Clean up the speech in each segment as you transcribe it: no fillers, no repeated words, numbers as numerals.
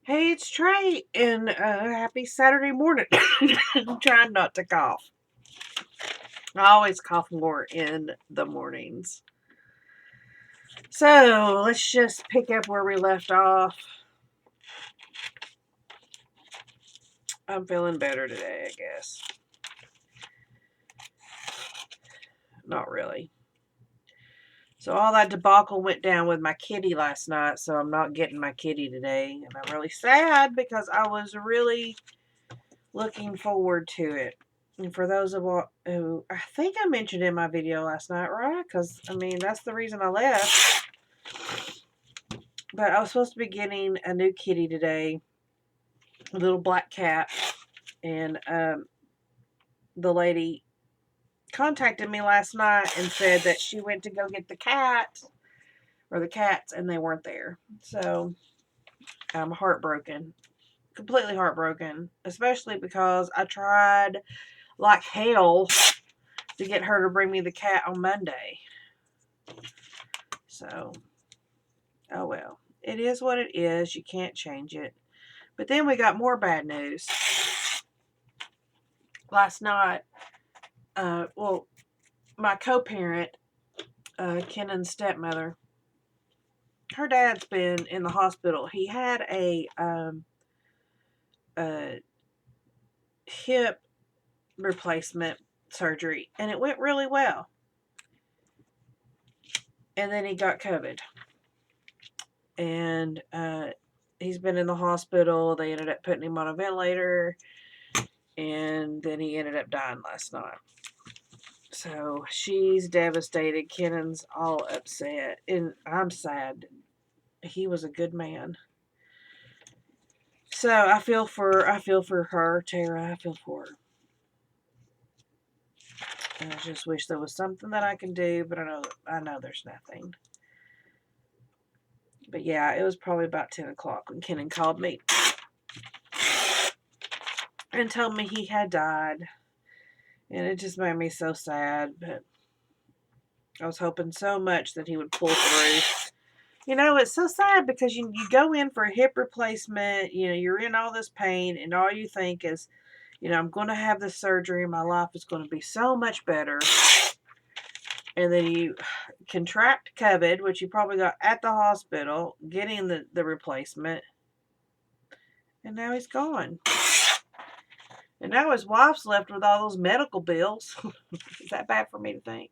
Hey, it's Trey, and happy Saturday morning. I'm trying not to cough. I always cough more in the mornings. So let's just pick up where we left off. I'm feeling better today, I guess. Not really. So all that debacle went down with my kitty last night, so I'm not getting my kitty today. And I'm really sad because I was really looking forward to it. And for those of all who, I think I mentioned in my video last night, right? Because, I mean, that's the reason I left. But I was supposed to be getting a new kitty today, a little black cat. And the lady contacted me last night and said that she went to go get the cat, or the cats, and they weren't there. So I'm heartbroken. Completely heartbroken. Especially because I tried like hell to get her to bring me the cat on Monday. So, oh well. It is what it is. You can't change it. But then we got more bad news. Last night, my co-parent, Kennan's stepmother, her dad's been in the hospital. He had a hip replacement surgery, and it went really well. And then he got COVID. And he's been in the hospital. They ended up putting him on a ventilator, and then he ended up dying last night. So she's devastated. Kennan's all upset, and I'm sad. He was a good man. So I feel for her, Tara. I feel for her. And I just wish there was something that I can do, but I know there's nothing. But yeah, it was probably about 10 o'clock when Kennan called me and told me he had died. And it just made me so sad, but I was hoping so much that he would pull through. You know, it's so sad because you go in for a hip replacement, you're in all this pain, and all you think is, I'm going to have this surgery, and my life is going to be so much better. And then you contract COVID, which you probably got at the hospital, getting the replacement, and now he's gone. And now his wife's left with all those medical bills. Is that bad for me to think?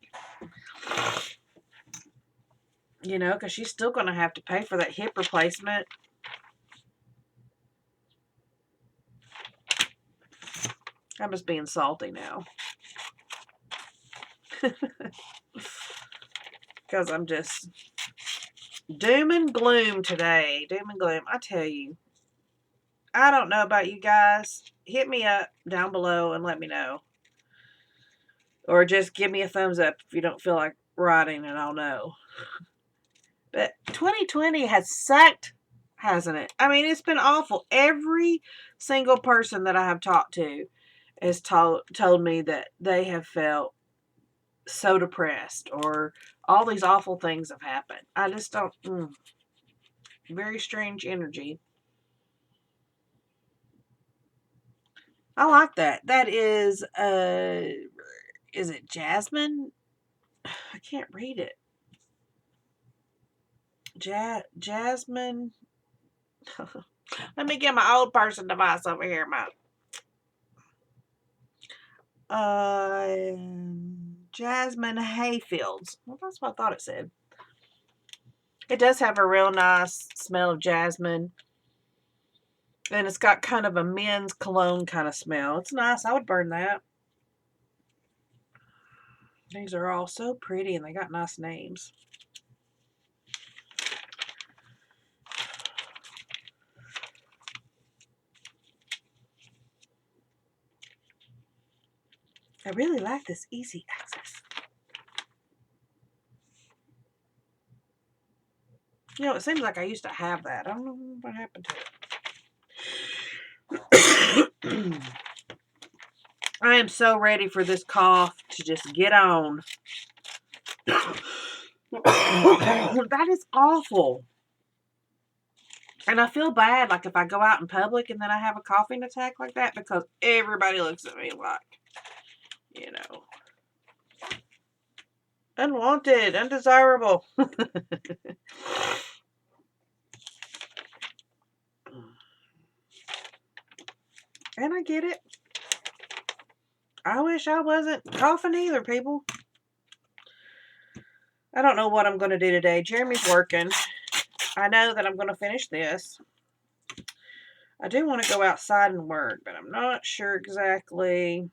Because she's still going to have to pay for that hip replacement. I'm just being salty now. Because I'm just doom and gloom today. Doom and gloom. I tell you, I don't know about you guys. Hit me up down below and let me know. Or just give me a thumbs up if you don't feel like writing, and I'll know. But 2020 has sucked, hasn't it? I mean, it's been awful. Every single person that I have talked to has told me that they have felt so depressed, or all these awful things have happened. I just don't. Very strange energy. I like that. That is it Jasmine? I can't read it. Jasmine. Let me get my old person device over here. Jasmine Hayfields. Well, that's what I thought it said. It does have a real nice smell of jasmine. And it's got kind of a men's cologne kind of smell. It's nice. I would burn that. These are all so pretty, and they got nice names. I really like this easy access. It seems like I used to have that. I don't know what happened to it. I am so ready for this cough to just get on. That is awful. And I feel bad, like, if I go out in public and then I have a coughing attack like that, because everybody looks at me like, you know, unwanted, undesirable. And I get it. I wish I wasn't coughing either, people. I don't know what I'm going to do today. Jeremy's working. I know that I'm going to finish this. I do want to go outside and work, but I'm not sure exactly.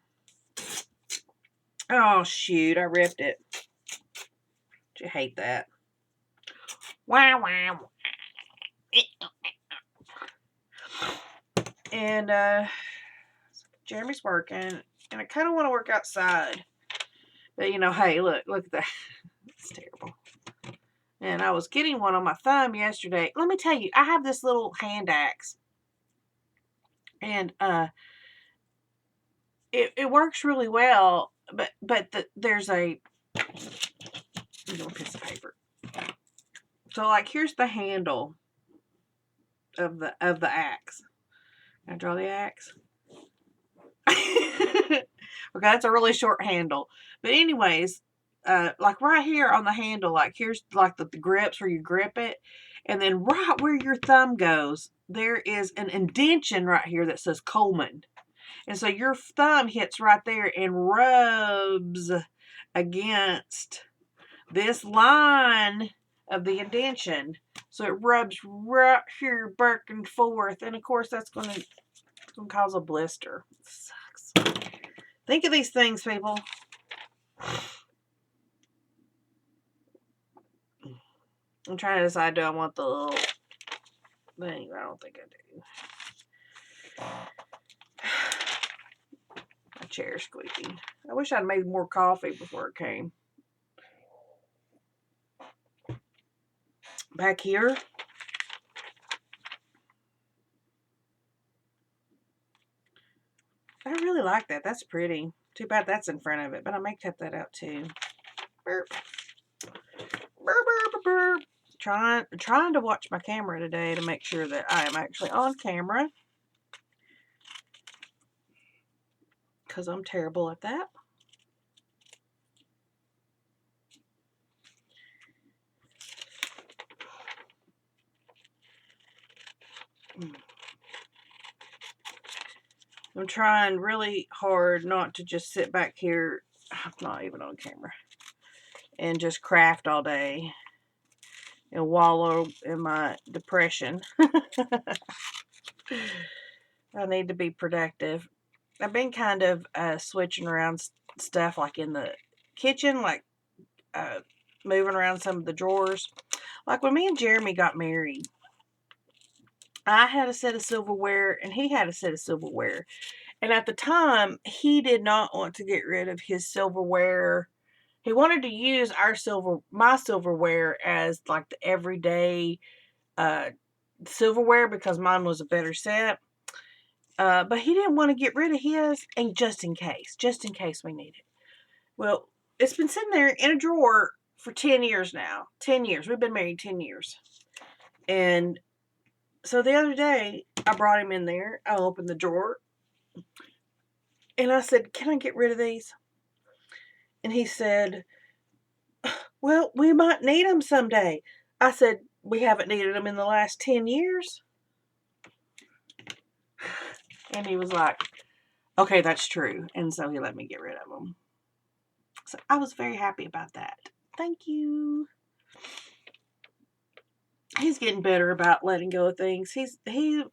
Oh, shoot. I ripped it. Do you hate that? Wow, wow. And Jeremy's working, and I kind of want to work outside. But, you know, hey, look at that. It's terrible. And I was getting one on my thumb yesterday. Let me tell you, I have this little hand axe. And it works really well, but there's a piece of paper. So, like, here's the handle of the axe. Can I draw the axe? Okay, that's a really short handle. But anyways, like right here on the handle, like here's like the grips where you grip it. And then right where your thumb goes, there is an indentation right here that says Coleman. And so your thumb hits right there and rubs against this line of the indentation. So it rubs right here back and forth. And of course that's going to cause a blister. It sucks. Think of these things, people. I'm trying to decide, do I want the little thing? I don't think I do. My chair's squeaking. I wish I'd made more coffee before it came. Back here. I really like that. That's pretty. Too bad that's in front of it, but I may cut that out too. Burp. Burp, burp, burp. Trying to watch my camera today to make sure that I am actually on camera. Because I'm terrible at that. I'm trying really hard not to just sit back here, I'm not even on camera, and just craft all day and wallow in my depression. I need to be productive. I've been kind of switching around stuff like in the kitchen, like moving around some of the drawers. Like when me and Jeremy got married, I had a set of silverware and he had a set of silverware. And at the time, he did not want to get rid of his silverware. He wanted to use my silverware as like the everyday silverware because mine was a better set. But he didn't want to get rid of his, and just in case we need it. Well, it's been sitting there in a drawer for 10 years now. 10 years. We've been married 10 years. And so the other day, I brought him in there. I opened the drawer. And I said, can I get rid of these? And he said, well, we might need them someday. I said, we haven't needed them in the last 10 years. And he was like, okay, that's true. And so he let me get rid of them. So I was very happy about that. Thank you. He's getting better about letting go of things. He's a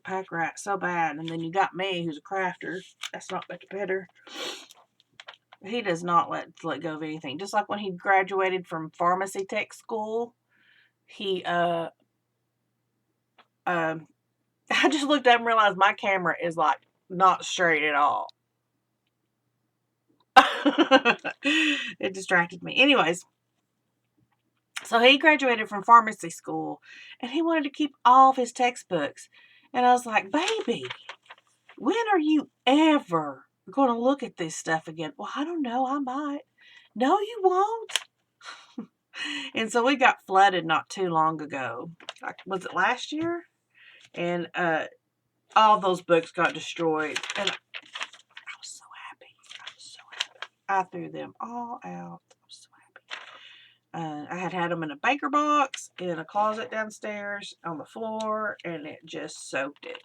pack rat so bad. And then you got me, who's a crafter. That's not much better. He does not let go of anything. Just like when he graduated from pharmacy tech school, he I just looked up and realized my camera is like not straight at all. It distracted me. Anyways, so he graduated from pharmacy school and he wanted to keep all of his textbooks. And I was like, baby, when are you ever going to look at this stuff again? Well, I don't know. I might. No, you won't. And so we got flooded not too long ago. Like, was it last year? And all those books got destroyed. And I was so happy. I was so happy. I threw them all out. I was so happy. I had them in a banker box in a closet downstairs on the floor, and it just soaked it.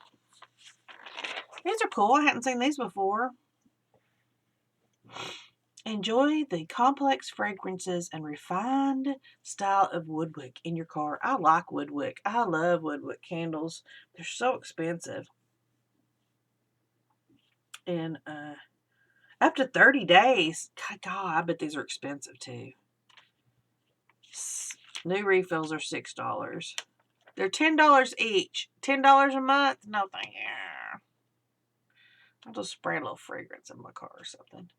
These are cool. I hadn't seen these before. Enjoy the complex fragrances and refined style of woodwick in your car. I like woodwick. I love woodwick candles. They're so expensive. And up to 30 days. God, I bet these are expensive too. New refills are $6. They're $10 each. $10 a month? No, thank you. I'll just spray a little fragrance in my car or something.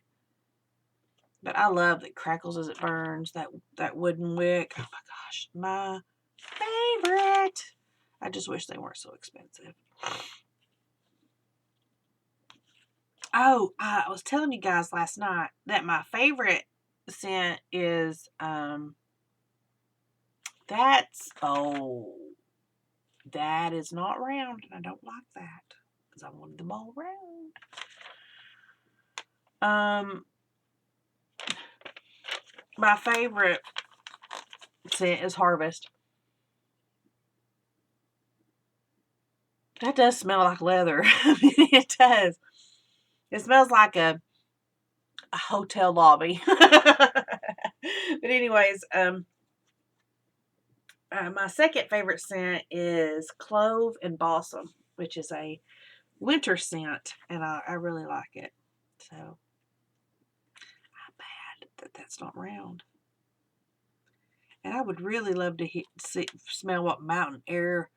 But I love that crackles as it burns, that wooden wick. Oh my gosh, my favorite. I just wish they weren't so expensive. Oh, I was telling you guys last night that my favorite scent is that is not round, and I don't like that because I wanted them all round. My favorite scent is Harvest. That does smell like leather. I mean, it does. It smells like a hotel lobby. But anyways, my second favorite scent is Clove and Balsam, which is a winter scent, and I really like it. So, not bad that that's not round. And I would really love to smell what Mountain Air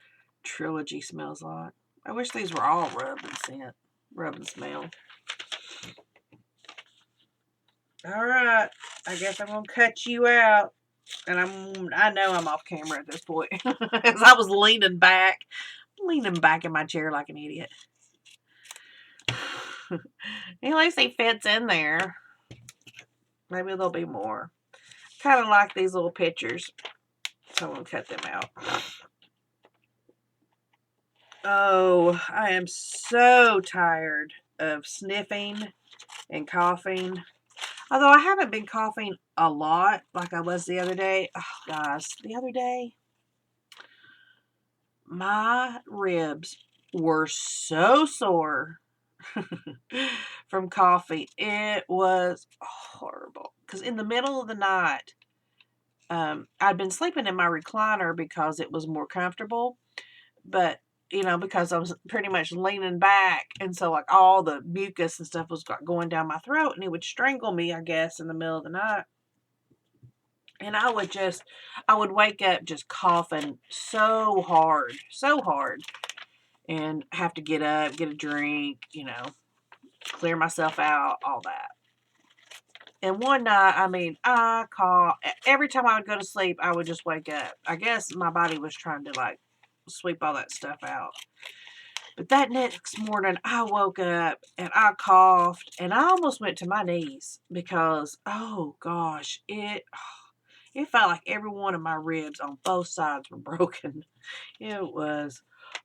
Trilogy smells like. I wish these were all rub and smell. All right, I guess I'm gonna cut you out, and I know I'm off camera at this point, as I was leaning back in my chair like an idiot. At least he fits in there. Maybe there'll be more. Kind of like these little pictures, so I'm gonna cut them out. Oh, I am so tired of sniffing and coughing. Although I haven't been coughing a lot like I was the other day. Oh, guys, the other day, my ribs were so sore from coffee. It was horrible. Because in the middle of the night, I'd been sleeping in my recliner because it was more comfortable. But, because I was pretty much leaning back. And so, like, all the mucus and stuff was going down my throat. And it would strangle me, I guess, in the middle of the night. And I would wake up just coughing so hard. And have to get up, get a drink, clear myself out, all that. And one night, I coughed. Every time I would go to sleep, I would just wake up. I guess my body was trying to, sweep all that stuff out. But that next morning, I woke up and I coughed and I almost went to my knees because, oh gosh, it felt like every one of my ribs on both sides were broken. It was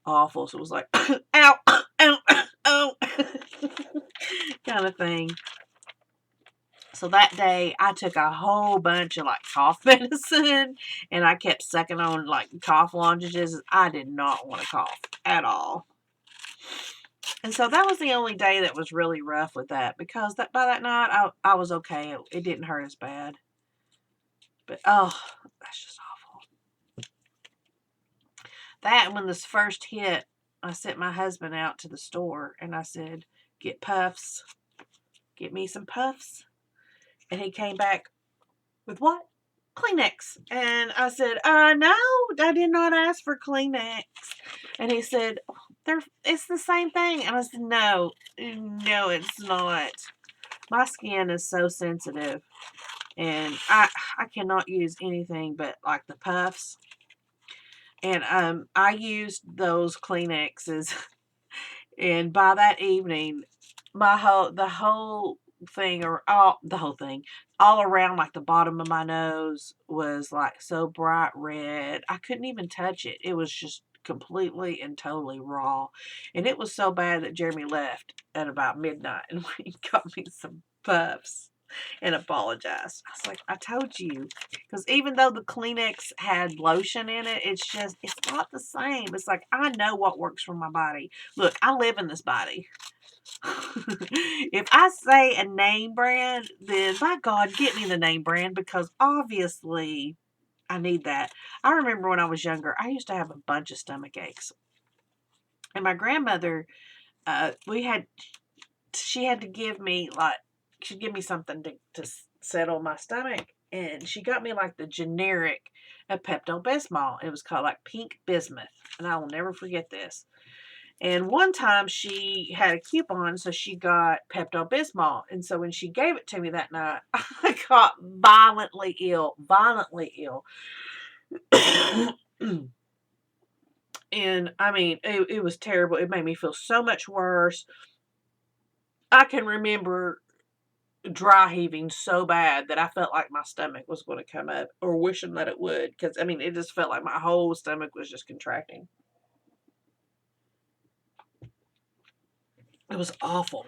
awful. So it was like, ow, ow, ow, kind of thing. So that day, I took a whole bunch of cough medicine, and I kept sucking on cough lozenges. I did not want to cough at all. And so that was the only day that was really rough with that, because by that night, I was okay. It didn't hurt as bad. But, oh, that's just awful. That, when this first hit, I sent my husband out to the store, and I said, get puffs. Get me some puffs. And he came back with what? Kleenex. And I said, no, I did not ask for Kleenex. And he said, it's the same thing. And I said, no, it's not. My skin is so sensitive. And I cannot use anything but the puffs. And I used those Kleenexes. And by that evening, the whole thing, or all the whole thing, all around, like the bottom of my nose was like so bright red. I couldn't even touch it. It was just completely and totally raw. And it was so bad that Jeremy left at about midnight and he got me some puffs and apologized. I was like, I told you. Because even though the Kleenex had lotion in it, it's not the same. It's like, I know what works for my body. Look, I live in this body. If I say a name brand, then by God, get me the name brand, because obviously I need that. I remember when I was younger, I used to have a bunch of stomach aches. And my grandmother, she had to give me, like, she'd give me something to settle my stomach. And she got me like the generic Pepto-Bismol. It was called like pink bismuth. And I will never forget this. And one time she had a coupon, so she got Pepto-Bismol. And so when she gave it to me that night, I got violently ill. Violently ill. And I mean, it was terrible. It made me feel so much worse. I can remember dry heaving so bad that I felt like my stomach was going to come up, or wishing that it would. Because, I mean, it just felt like my whole stomach was just contracting. It was awful.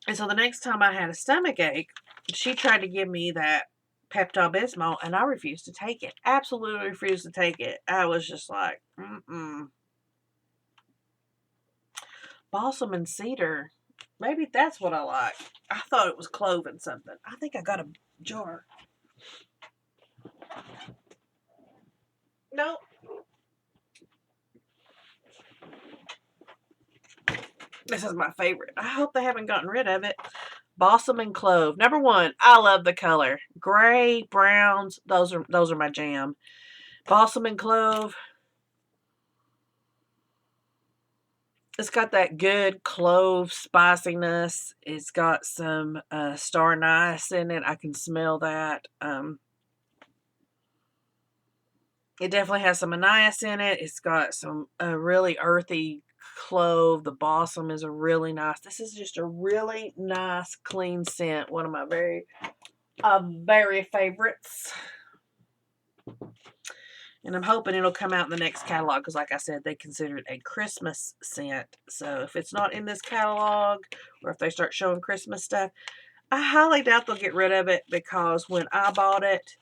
And so the next time I had a stomach ache, she tried to give me that Pepto-Bismol, and I refused to take it. Absolutely refused to take it. I was just like, Balsam and cedar. Maybe that's what I like. I thought it was clove and something. I think I got a jar. Nope. This is my favorite. I hope they haven't gotten rid of it. Balsam and clove. Number one, I love the color. Gray, browns, those are my jam. Balsam and clove. It's got that good clove spiciness. It's got some star anise in it. I can smell that. It definitely has some anise in it. It's got some really earthy clove. The balsam is a really nice. This is just a really nice, clean scent. One of my very favorites. And I'm hoping it'll come out in the next catalog, because like I said, they consider it a Christmas scent. So if it's not in this catalog, or if they start showing Christmas stuff, I highly doubt they'll get rid of it, because when I bought it,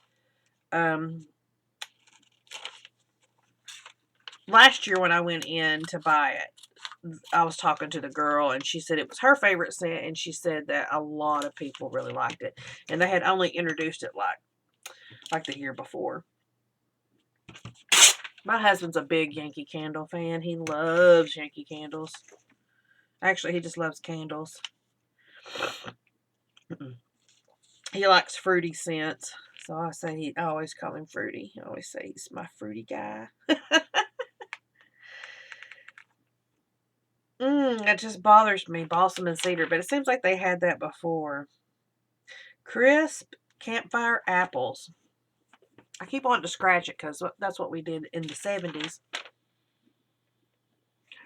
last year when I went in to buy it, I was talking to the girl, and she said it was her favorite scent, and she said that a lot of people really liked it. And they had only introduced it like the year before. My husband's a big Yankee Candle fan. He loves Yankee Candles. Actually, he just loves candles. He likes fruity scents. So I always call him Fruity. I always say he's my fruity guy. It just bothers me, balsam and cedar. But it seems like they had that before. Crisp campfire apples. I keep wanting to scratch it, because that's what we did in the 70s.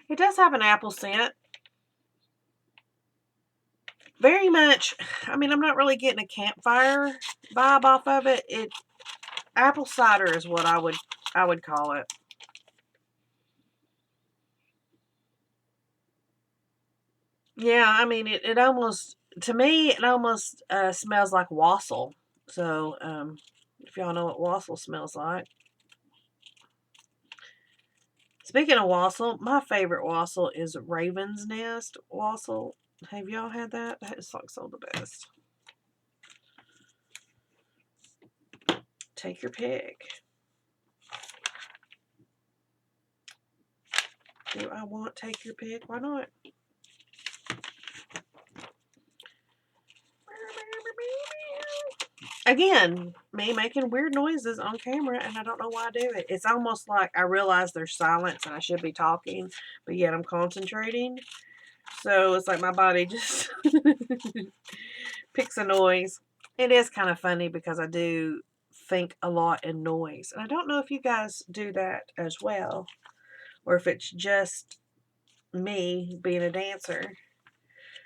It does have an apple scent. Very much. I mean, I'm not really getting a campfire vibe off of it. Apple cider is what I would call it. Yeah, I mean, it almost, to me, it almost smells like wassail. So, if y'all know what wassail smells like. Speaking of wassail, my favorite wassail is Raven's Nest wassail. Have y'all had that? It's like so the best. Take your pick. Do I want take your pick? Why not? Again, me making weird noises on camera, and I don't know why I do it. It's almost like I realize there's silence and I should be talking, but yet I'm concentrating. So it's like my body just picks a noise. It is kind of funny, because I do think a lot in noise. And I don't know if you guys do that as well, or if it's just me being a dancer.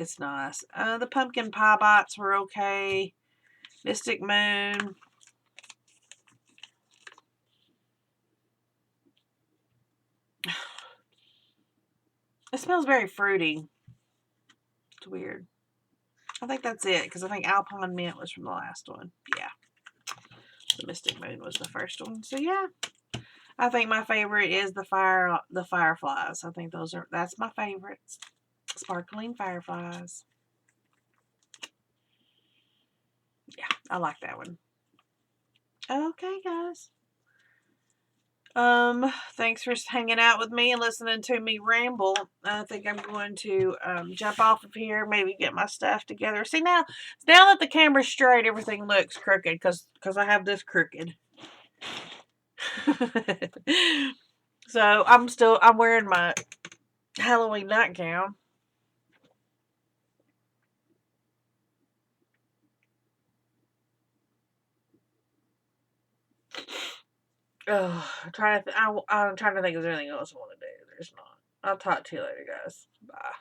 It's nice. The pumpkin pie bites were okay. Mystic Moon. It smells very fruity. It's weird. I think that's it, because I think Alpine Mint was from the last one. Yeah. The Mystic Moon was the first one. So yeah. I think my favorite is the fireflies. I think that's my favorites. Sparkling fireflies. Yeah, I like that one. Okay, guys. Thanks for hanging out with me and listening to me ramble. I think I'm going to jump off of here, maybe get my stuff together. See, now that the camera's straight, everything looks crooked because I have this crooked. So I'm wearing my Halloween nightgown. I'm trying to think if there's anything else I want to do. There's not. I'll talk to you later, guys. Bye.